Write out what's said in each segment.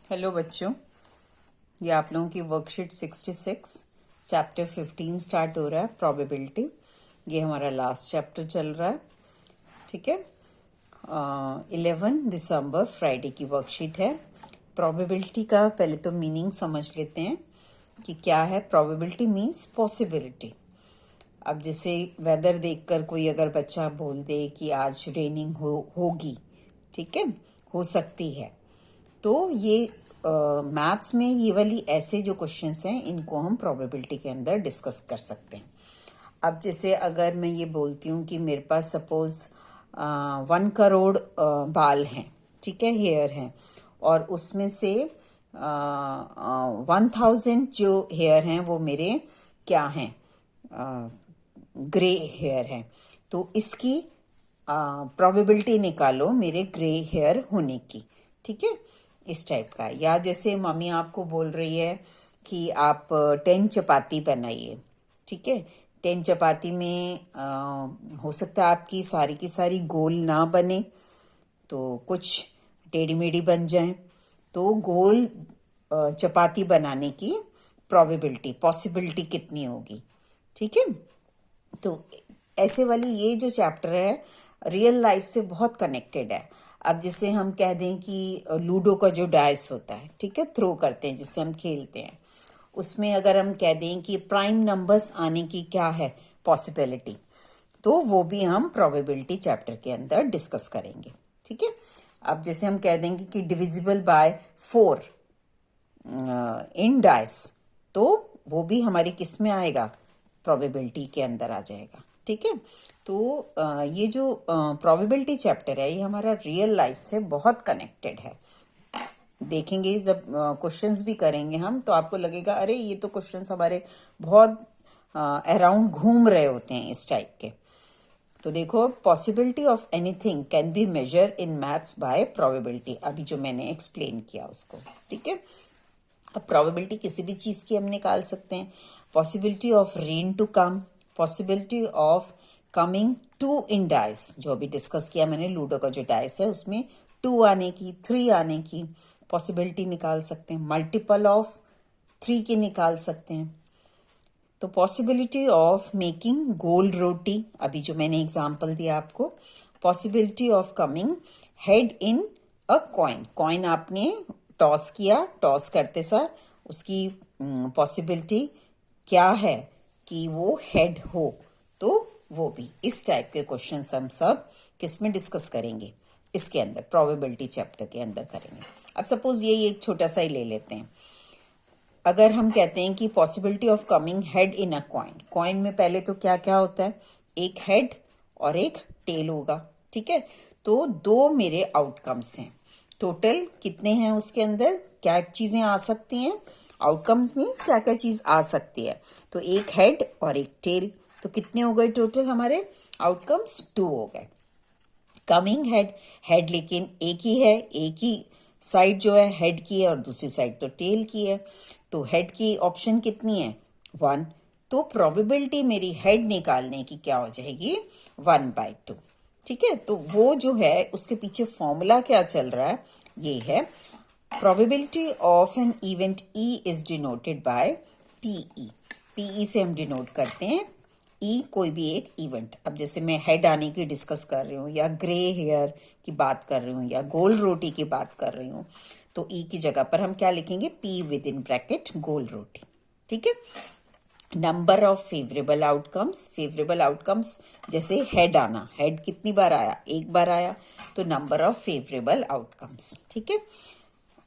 Hello बच्चों, ये आप लोगों की वर्कशीट 66 चैप्टर 15 स्टार्ट हो रहा है प्रोबेबिलिटी। ये हमारा लास्ट चैप्टर चल रहा है। ठीक है। 11 दिसंबर फ्राइडे की वर्कशीट है। प्रोबेबिलिटी का पहले तो मीनिंग समझ लेते हैं कि क्या है। Probability means possibility. अब जैसे वेदर देखकर कोई अगर बच्चा बोल दे कि आज रेनिंग होगी, ठीक है, हो सकती है, तो ये मैथ्स में ये वाली ऐसे जो क्वेश्चंस हैं इनको हम प्रोबेबिलिटी के अंदर डिस्कस कर सकते हैं। अब जैसे अगर मैं ये बोलती हूँ कि मेरे पास सपोज 1 करोड़ बाल हैं, ठीक है, हेयर हैं, और उसमें से 1000 जो हेयर हैं वो मेरे क्या हैं, ग्रे हेयर हैं। तो इसकी प्रोबेबिलिटी निकालो मेरे ग्रे हेयर होने की। ठीक है, इस टाइप का। या जैसे मम्मी आपको बोल रही है कि आप 10 चपाती बनाइए, ठीक है। 10 चपाती में हो सकता है आपकी सारी की सारी गोल ना बने, तो कुछ टेढ़ी मेढ़ी बन जाए। तो गोल चपाती बनाने की प्रोबेबिलिटी, पॉसिबिलिटी कितनी होगी, ठीक है। तो ऐसे वाली ये जो चैप्टर है रियल लाइफ से बहुत कनेक्टेड है। अब जैसे हम कह दें कि लूडो का जो डाइस होता है, ठीक है, थ्रो करते हैं जिससे हम खेलते हैं, उसमें अगर हम कह दें कि प्राइम नंबर्स आने की क्या है पॉसिबिलिटी, तो वो भी हम प्रोबेबिलिटी चैप्टर के अंदर डिस्कस करेंगे। ठीक है। अब जैसे हम कह देंगे कि डिविजिबल बाय 4 इन डाइस, तो वो भी हमारी किस में आएगा, प्रोबेबिलिटी के अंदर आ जाएगा। ठीक है। तो ये जो प्रोबेबिलिटी चैप्टर है ये हमारा रियल लाइफ से बहुत कनेक्टेड है। देखेंगे जब क्वेश्चंस भी करेंगे हम, तो आपको लगेगा अरे ये तो क्वेश्चंस हमारे बहुत अराउंड घूम रहे होते हैं इस टाइप के। तो देखो, possibility of anything can be measure in maths by probability, अभी जो मैंने एक्सप्लेन किया उसको। ठीक है। अब प्रोबेबिलिटी किसी भी चीज की हम निकाल सकते हैं। Possibility of rain to come, possibility of coming 2 in dice, जो अभी डिस्कस किया मैंने, लूडो का जो डाइस है उसमें 2 आने की, 3 आने की पॉसिबिलिटी निकाल सकते हैं। मल्टीपल ऑफ 3 की निकाल सकते हैं। तो पॉसिबिलिटी ऑफ मेकिंग गोल रोटी, अभी जो मैंने एग्जांपल दिया आपको। Possibility of coming head in a coin, coin आपने टॉस किया, टॉस करते सर उसकी पॉसिबिलिटी क्या है कि वो हेड हो, तो वो भी इस टाइप के क्वेश्चंस हम सब किस में डिस्कस करेंगे, इसके अंदर प्रोबेबिलिटी चैप्टर के अंदर करेंगे। अब सपोज ये एक छोटा सा ही ले लेते हैं। अगर हम कहते हैं कि possibility of coming head in a coin, coin में पहले तो क्या क्या होता है, एक हेड और एक टेल होगा, ठीक है। तो 2 मेरे आउटकम्स हैं, टोटल कितने हैं उसके अंदर, क्या चीजें आ सकती हैं, आउटकम्स मीन्स क्या क्या चीज आ सकती है। तो एक हेड और एक टेल, तो कितने हो गए टोटल हमारे आउटकम्स, 2 हो गए। कमिंग हेड, हेड लेकिन एक ही है, एक ही साइड जो है हेड की है और दूसरी साइड तो टेल की है। तो हेड की ऑप्शन कितनी है, 1। तो प्रोबेबिलिटी मेरी हेड निकालने की क्या हो जाएगी, 1/2। ठीक है। तो वो जो है उसके पीछे फॉर्मूला क्या चल रहा है, ये है probability of an event e is denoted by p e. P e से हम डिनोट करते हैं ई, कोई भी एक इवेंट। अब जैसे मैं हेड आने की डिस्कस कर रही हूँ, या ग्रे हेयर की बात कर रही हूँ, या गोल रोटी की बात कर रही हूँ, तो ई की जगह पर हम क्या लिखेंगे, पी विद इन ब्रैकेट गोल रोटी। ठीक है। Number of favourable outcomes, favourable outcomes जैसे हेड आना, हेड कितनी बार आया, एक बार आया, तो नंबर ऑफ फेवरेबल आउटकम्स। ठीक है।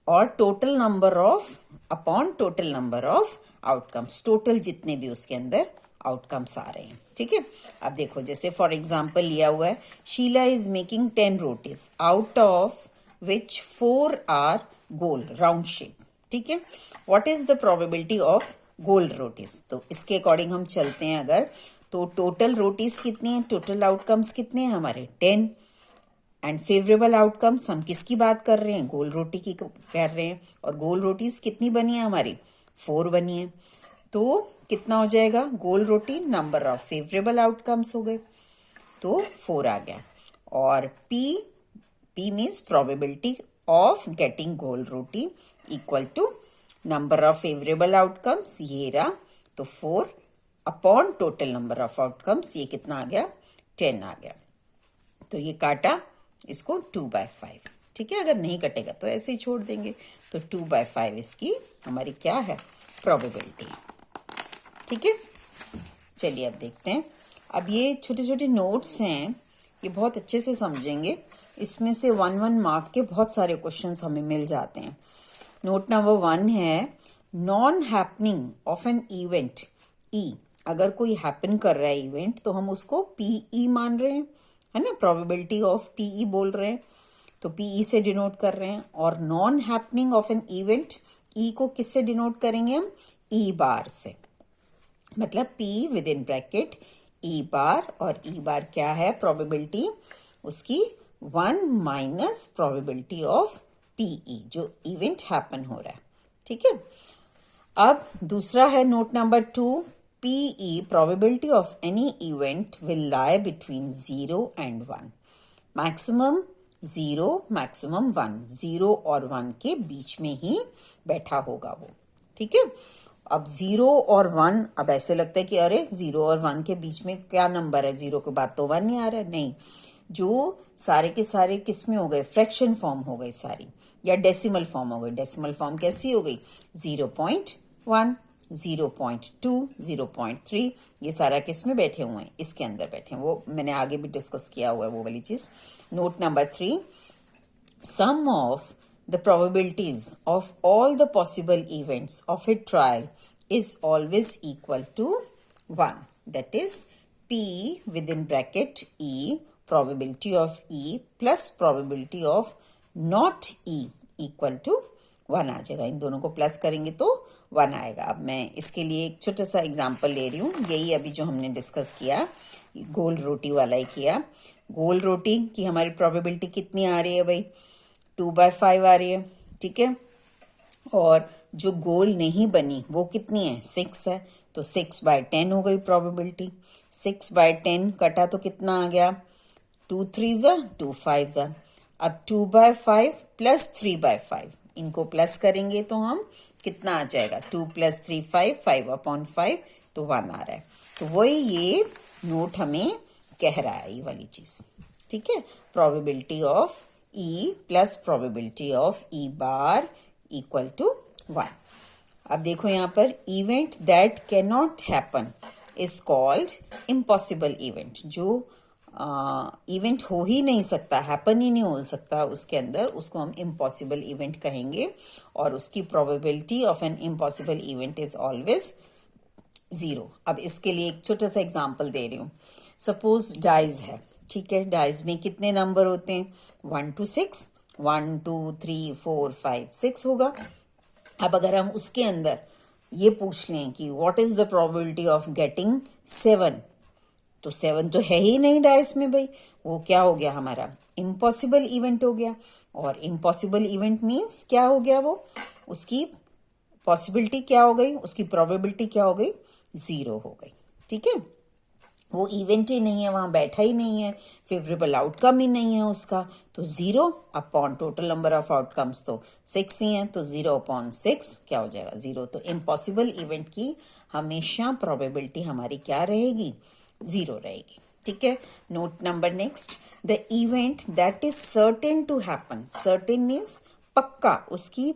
और total number of upon total number of outcomes, total जितने भी उसके अंदर आउटकम्स आ रहे हैं। ठीक है। अब देखो, जैसे फॉर एग्जांपल लिया हुआ है, Sheela is making 10 rotis out of which 4 are गोल राउंड शेप। ठीक है। What is the probability of गोल रोटीज, तो इसके अकॉर्डिंग हम चलते हैं अगर, तो टोटल रोटीज कितनी है, टोटल आउटकम्स कितने हैं हमारे, 10। एंड फेवरेबल आउटकम्स हम किसकी बात कर रहे हैं, गोल रोटी की कर रहे हैं, और गोल रोटीज कितनी बनी है हमारी, 4 बनी है। तो कितना हो जाएगा, गोल रोटी नंबर ऑफ फेवरेबल आउटकम्स हो गए, तो 4 आ गया। और p, p means probability of getting गोल रोटी, equal to number of favourable outcomes, ये रहा, तो 4 upon total number of outcomes, ये कितना आ गया, 10 आ गया। तो ये काटा इसको 2/5, ठीक है। अगर नहीं कटेगा तो ऐसे ही छोड़ देंगे। तो 2/5 इसकी हमारी क्या है, प्रोबेबिलिटी, ठीक है। चलिए अब देखते हैं। अब ये छोटे छोटे नोट्स हैं, ये बहुत अच्छे से समझेंगे। इसमें से 1 मार्क के बहुत सारे क्वेश्चंस हमें मिल जाते हैं। नोट नंबर 1 है, non happening of an event ई। अगर कोई हैपन कर रहा है इवेंट, तो हम उसको पीई मान रहे हैं, है ना, प्रोबेबिलिटी ऑफ पीई बोल रहे हैं, तो पीई से डिनोट कर रहे हैं। और non happening of an event, E को किससे डिनोट करेंगे हम, ई बार से, मतलब P within bracket E bar, और ई बार क्या है, प्रोबेबिलिटी उसकी 1 माइनस प्रोबेबिलिटी ऑफ पीई, जो इवेंट हैपन हो रहा है, ठीक है। अब दूसरा है note number 2, P E probability of any event will lie between 0 and 1, maximum 0 maximum 1, 0 और 1 के बीच में ही बैठा होगा वो, ठीक है। अब 0 और 1, अब ऐसे लगता है कि अरे 0 और 1 के बीच में क्या नंबर है, 0 के बाद तो 1 नहीं आ रहा है, नहीं, जो सारे के सारे किस में हो गए, फ्रैक्शन फॉर्म हो गई सारी, या डेसिमल फॉर्म हो गई। डेसिमल फॉर्म कैसी हो गई, 0.1, 0.2, 0.3, ये सारा किस में बैठे हुए हैं, इसके अंदर बैठे हैं। वो मैंने आगे भी डिस्कस किया हुआ है वो वाली चीज। Note number 3, sum of the probabilities of all the possible events of a trial is always equal to 1. That is P within bracket E, probability of E plus probability of not E equal to 1 आ जाएगा। इन दोनों को plus करेंगे तो 1 आएगा। अब मैं इसके लिए एक छोटा सा एग्जाम्पल ले रही हूँ। यही अभी जो हमने डिस्कस किया, गोल रोटी वाला ही किया। गोल रोटी की हमारी प्रोबेबिलिटी कितनी आ रही है भाई, 2/5 आ रही है, ठीक है। और जो गोल नहीं बनी वो कितनी है, 6 है, तो 6/10 हो गई प्रोबेबिलिटी। 6/10 कटा तो कितना आ गया, 2 3 2 5। अब 2/5 प्लस 3/5, इनको प्लस करेंगे तो हम कितना आ जाएगा, 2 + 3 5, 5/5, तो 1 आ रहा है। तो वही ये नोट हमें कह रहा है, ये वाली चीज, ठीक है। Probability of E plus probability of E bar equal to 1। अब देखो यहाँ पर, event that can not happen is called impossible event. जो इवेंट हो ही नहीं सकता, हैपन ही नहीं हो सकता उसके अंदर, उसको हम इम्पॉसिबल इवेंट कहेंगे। और उसकी probability of an impossible event is always 0। अब इसके लिए एक छोटा सा एग्जाम्पल दे रही हूँ। सपोज डाइज है, ठीक है। डाइज में कितने नंबर होते हैं, 1 to 6, 1 2 3 4 5 6 होगा। अब अगर हम उसके अंदर ये पूछ लें कि what is the probability of getting 7, तो 7 तो है ही नहीं डाइस में भाई, वो क्या हो गया हमारा, इम्पॉसिबल इवेंट हो गया। और इम्पॉसिबल इवेंट मीन्स क्या हो गया, वो उसकी पॉसिबिलिटी क्या हो गई, उसकी प्रोबेबिलिटी क्या हो गई, 0 हो गई, ठीक है। वो इवेंट ही नहीं है, वहां बैठा ही नहीं है, फेवरेबल आउटकम ही नहीं है उसका, तो 0 upon total number of outcomes तो 6 ही है, तो 0/6 क्या हो जाएगा, 0। तो इम्पॉसिबल इवेंट की हमेशा प्रोबेबिलिटी हमारी क्या रहेगी, 0 रहेगी, ठीक है। Note number next, the event that is certain to happen, certain means पक्का, उसकी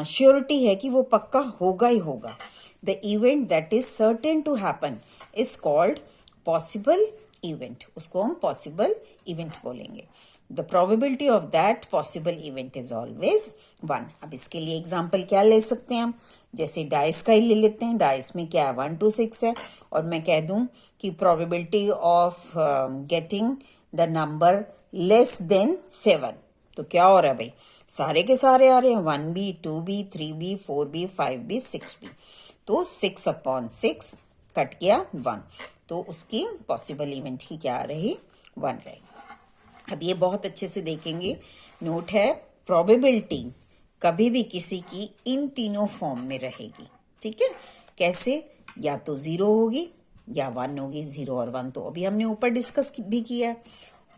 श्योरिटी है कि वो पक्का होगा ही होगा। The event that is certain to happen is called possible event, उसको हम पॉसिबल इवेंट बोलेंगे। The probability of that possible event is always 1। अब इसके लिए एग्जाम्पल क्या ले सकते हैं हम, जैसे डाइस का ही ले लेते हैं। डाइस में क्या है, 1 to 6 है, और मैं कह दूं कि probability of getting the number less than 7, तो क्या हो रहा है भाई, सारे के सारे आ रहे हैं, 1B 2B 3B 4B 5B 6B, तो 6/6 कट गया 1, तो उसकी पॉसिबल इवेंट ही क्या आ रही, 1 रहेगी। अब ये बहुत अच्छे से देखेंगे, नोट है, प्रोबेबिलिटी कभी भी किसी की इन तीनों फॉर्म में रहेगी, ठीक है। कैसे, या तो 0 होगी या 1 होगी, 0 और 1 तो अभी हमने ऊपर डिस्कस भी किया है।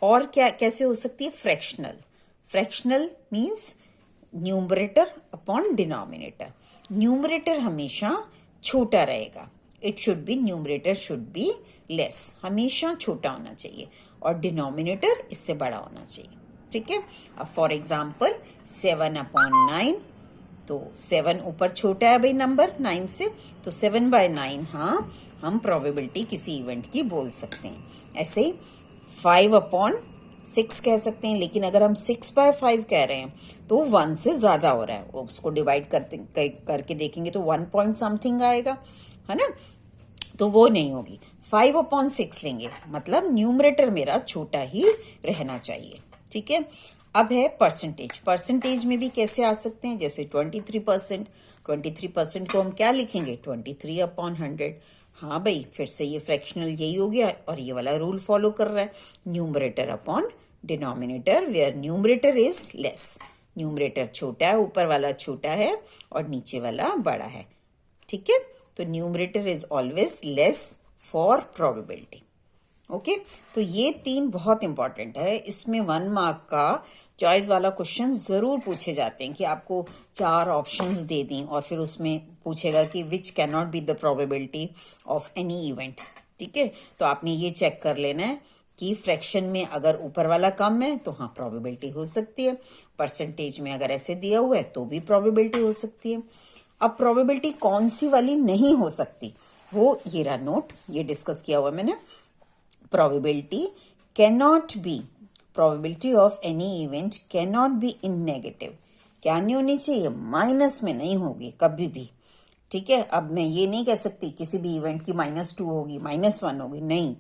और क्या कैसे हो सकती है, fractional. Fractional means numerator upon denominator. Numerator हमेशा छोटा रहेगा, it should be, numerator should be less, हमेशा छोटा होना चाहिए, और डिनोमिनेटर इससे बड़ा होना चाहिए। ठीक है, अब फॉर एग्जाम्पल 7/9, तो 7 ऊपर छोटा है भाई नंबर 9 से, तो 7/9 हाँ हम प्रोबेबिलिटी किसी इवेंट की बोल सकते हैं। ऐसे ही 5/6 कह सकते हैं, लेकिन अगर हम 6/5 कह रहे हैं तो 1 से ज्यादा हो रहा है, उसको डिवाइड करके देखेंगे तो 1 पॉइंट समथिंग आएगा, है ना, तो वो नहीं होगी। 5/6 लेंगे, मतलब न्यूमरेटर मेरा छोटा ही रहना चाहिए। ठीक है, अब है परसेंटेज। परसेंटेज में भी कैसे आ सकते हैं, जैसे 23%। 23% को हम क्या लिखेंगे, 23/100। हाँ भाई, फिर से ये फ्रैक्शनल यही हो गया, और ये वाला रूल फॉलो कर रहा है, numerator upon denominator, where numerator is less. Numerator छोटा है, ऊपर वाला छोटा है और नीचे वाला बड़ा है। ठीक है, तो numerator is always less for probability. Okay, तो ये 3 बहुत इंपॉर्टेंट है। इसमें 1 मार्क का चॉइस वाला क्वेश्चन जरूर पूछे जाते हैं कि आपको 4 ऑप्शंस दे दी और फिर उसमें पूछेगा कि which can not be the probability of any event. ठीक है, तो आपने ये चेक कर लेना है कि फ्रैक्शन में अगर ऊपर वाला कम है तो हाँ प्रोबेबिलिटी हो सकती है, परसेंटेज में अगर ऐसे दिया हुआ है तो भी प्रोबेबिलिटी हो सकती है। अब प्रोबेबिलिटी कौन सी वाली नहीं हो सकती, वो ये रहा नोट, ये डिस्कस किया हुआ मैंने। Probability cannot be, probability of any event cannot be in negative। क्या नहीं होनी चाहिए, माइनस में नहीं होगी कभी भी। ठीक है, अब मैं ये नहीं कह सकती किसी भी इवेंट की -2 होगी, -1 होगी, नहीं।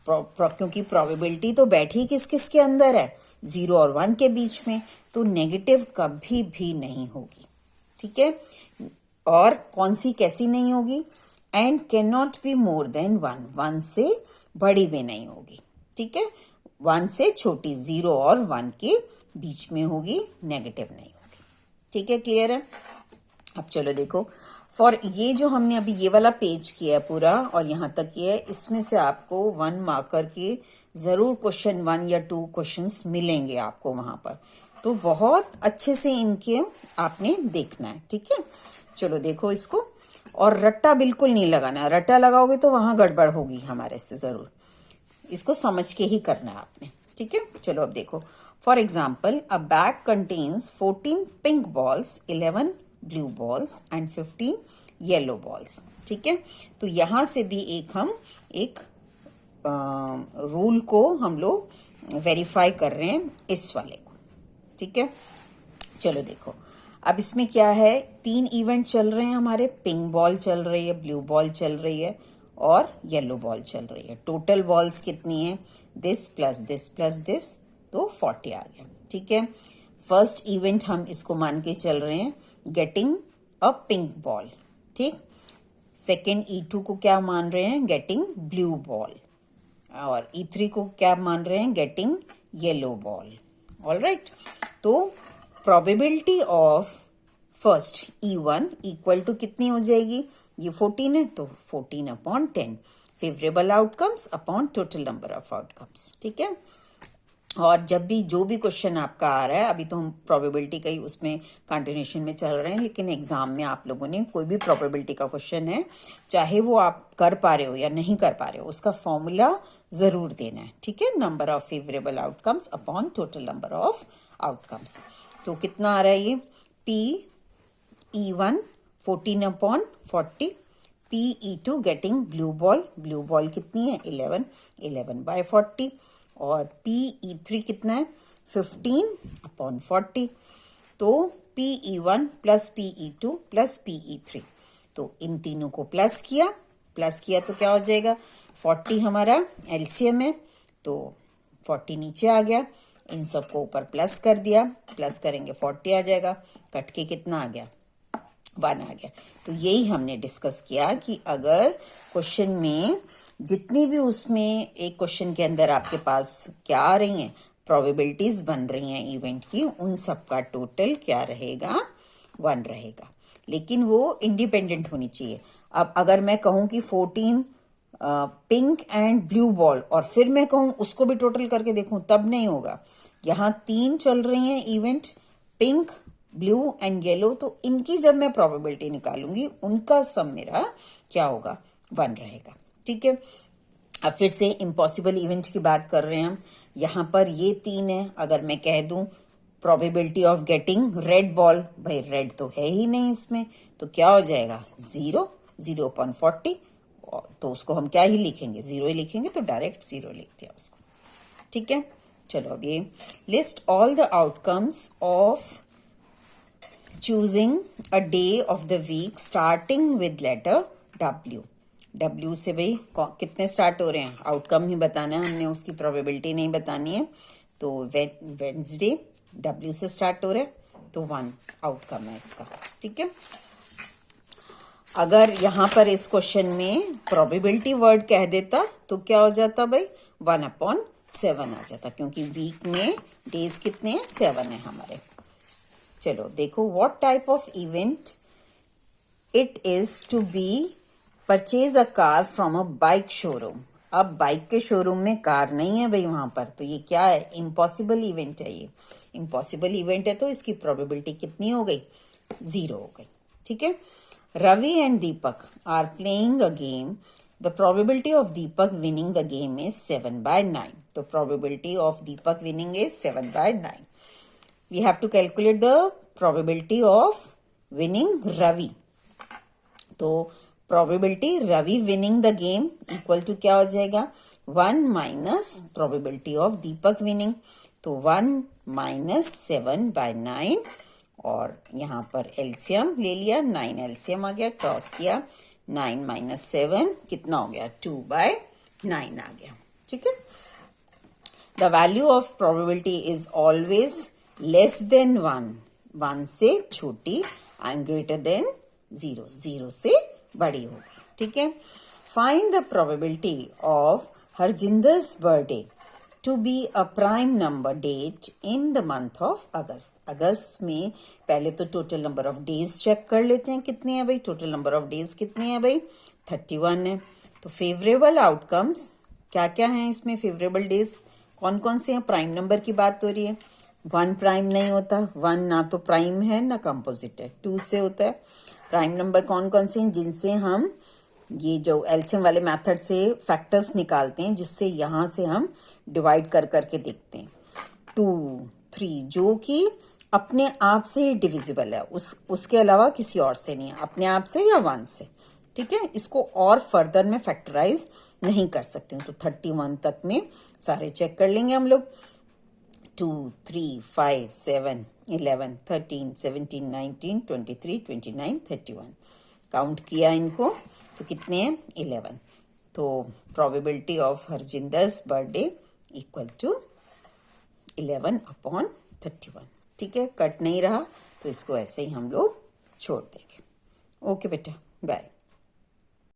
क्योंकि प्रोबेबिलिटी तो बैठी किस किस के अंदर है, 0 और 1 के बीच में, तो नेगेटिव कभी भी नहीं होगी। ठीक है, और कौन सी कैसी नहीं होगी, and can not be more than 1, 1 से बड़ी भी नहीं होगी। ठीक है, 1 से छोटी, 0 और 1 के बीच में होगी, नेगेटिव नहीं होगी। ठीक है, क्लियर है। अब चलो देखो, फॉर ये जो हमने अभी ये वाला पेज किया है पूरा और यहां तक किया है, इसमें से आपको 1 मार्कर के जरूर क्वेश्चन 1 या 2 क्वेश्चंस मिलेंगे आपको वहां पर, तो बहुत अच्छे से इनके आपने देखना है। ठीक है, चलो देखो इसको, और रट्टा बिल्कुल नहीं लगाना, रट्टा लगाओगे तो वहां गड़बड़ होगी हमारे से, जरूर इसको समझ के ही करना है आपने। ठीक है, चलो अब देखो, for example a bag contains 14 pink balls, 11 blue balls and 15 yellow balls. ठीक है, तो यहां से भी हम एक रूल को हम लोग वेरीफाई कर रहे हैं, इस वाले को। ठीक है, चलो देखो, अब इसमें क्या है, 3 इवेंट चल रहे हैं हमारे, पिंक बॉल चल रही है, ब्लू बॉल चल रही है और येलो बॉल चल रही है। टोटल बॉल्स कितनी है, this plus this plus this, तो 40 आ गया। ठीक है, फर्स्ट इवेंट हम इसको मान के चल रहे हैं, गेटिंग अ पिंक बॉल। ठीक, सेकेंड E2 को क्या मान रहे हैं, गेटिंग ब्लू बॉल, और E3 को क्या मान रहे हैं, गेटिंग येलो बॉल। ऑलराइट, तो probability of first E1 equal to कितनी हो जाएगी, ये 14 है तो 14/10, favourable outcomes upon total number of outcomes. ठीक है, और जब भी जो भी क्वेश्चन आपका आ रहा है, अभी तो हम प्रोबेबिलिटी का ही उसमें कंटिन्यूशन में चल रहे हैं, लेकिन एग्जाम में आप लोगों ने कोई भी प्रोबेबिलिटी का क्वेश्चन है, चाहे वो आप कर पा रहे हो या नहीं कर पा रहे हो, उसका फॉर्मूला जरूर देना है। ठीक है, number of favourable outcomes upon total number of outcomes. तो कितना आ रहा है ये, PE1 14/40, PE2 getting blue ball, blue ball कितनी है 11/40, और PE3 कितना है 15/40। तो PE1 plus PE2 plus PE3, तो इन तीनों को प्लस किया तो क्या हो जाएगा, 40 हमारा एलसीएम है, तो 40 नीचे आ गया, इन सबको ऊपर प्लस कर दिया, प्लस करेंगे 40 आ जाएगा, कट के कितना आ गया, 1 आ गया। तो यही हमने डिस्कस किया कि अगर क्वेश्चन में जितनी भी उसमें एक क्वेश्चन के अंदर आपके पास क्या आ रही हैं, प्रोबेबिलिटीज बन रही हैं इवेंट की, उन सब का टोटल क्या रहेगा, 1 रहेगा, लेकिन वो इंडिपेंडेंट होनी चाहिए। अब अगर मैं कहूं कि 14 पिंक एंड ब्लू बॉल, और फिर मैं कहूं उसको भी टोटल करके देखूं, तब नहीं होगा। यहाँ 3 चल रही हैं event, pink, blue and yellow, तो इनकी जब मैं प्रोबेबिलिटी निकालूंगी उनका सम मेरा क्या होगा, 1 रहेगा। ठीक है, अब फिर से इम्पॉसिबल इवेंट की बात कर रहे हैं हम। यहां पर ये 3 है, अगर मैं कह दूं probability of getting red ball, भाई रेड तो है ही नहीं इसमें, तो क्या हो जाएगा 0, 0/40, तो उसको हम क्या ही लिखेंगे, 0 ही लिखेंगे, तो डायरेक्ट 0 लिख दिया उसको। ठीक है, चलो अब ये list all the outcomes of choosing a day of the week starting with letter W। W से भाई कितने स्टार्ट हो रहे हैं, आउटकम ही बताना है हमने, उसकी प्रोबेबिलिटी नहीं बतानी है। तो वेडनेसडे W से स्टार्ट हो रहा है, तो 1 आउटकम है इसका। ठीक है, अगर यहां पर इस क्वेश्चन में प्रोबेबिलिटी वर्ड कह देता तो क्या हो जाता भाई, 1/7 आ जाता, क्योंकि वीक में डेज कितने हैं, 7 है हमारे। चलो देखो, what type of event it is to be purchase a car from a bike showroom. अब बाइक के शोरूम में कार नहीं है भाई वहां पर, तो ये क्या है, इम्पॉसिबल इवेंट है। ये इम्पॉसिबल इवेंट है, तो इसकी प्रोबेबिलिटी कितनी हो गई, 0 हो गई। ठीक है, Ravi and Deepak are playing a game, the probability of Deepak winning the game is 7/9। तो probability of Deepak winning is 7/9। we have to calculate the probability of winning Ravi। तो probability Ravi winning the game equal to क्या हो जाएगा, 1 minus probability of Deepak winning। तो 1 minus 7/9, और यहाँ पर LCM ले लिया, 9 एलसीएम आ गया, क्रॉस किया, 9 minus 7 कितना हो गया, 2/9 आ गया। ठीक है, the value of probability is always less than 1 से छोटी एंड ग्रेटर देन 0 से बड़ी होगी। ठीक है, find the probability of Harjinder's birthday to be a prime number date in the month of August. अगस्त में पहले तो total number of days check कर लेते हैं, कितने हैं भाई, टोटल नंबर ऑफ डेज कितने हैं भाई, 31 है। तो फेवरेबल आउटकम्स क्या क्या हैं इसमें, फेवरेबल डेज कौन कौन से हैं, प्राइम नंबर की बात हो रही है। 1 प्राइम नहीं होता, 1 ना तो प्राइम है ना कंपोजिट है, 2 से होता है। प्राइम नंबर कौन कौन से हैं, जिनसे हम ये जो एलसीएम वाले मेथड से फैक्टर्स निकालते हैं, जिससे यहां से हम डिवाइड कर करके देखते हैं। 2, 3 जो कि अपने आप से डिविजिबल है, उसके अलावा किसी और से नहीं है, अपने आप से या 1 से। ठीक है, इसको और फर्दर में फैक्टराइज नहीं कर सकते, तो 31 तक में सारे चेक कर लेंगे हम लोग। 2, 3, 5, 7, 11, 13, 17, 19, 23, 29, 31 काउंट किया इनको, तो कितने हैं, 11। तो probability of Harjinder's birthday equal to 11/31। ठीक है, कट नहीं रहा तो इसको ऐसे ही हम लोग छोड़ देंगे। ओके बेटा, बाय।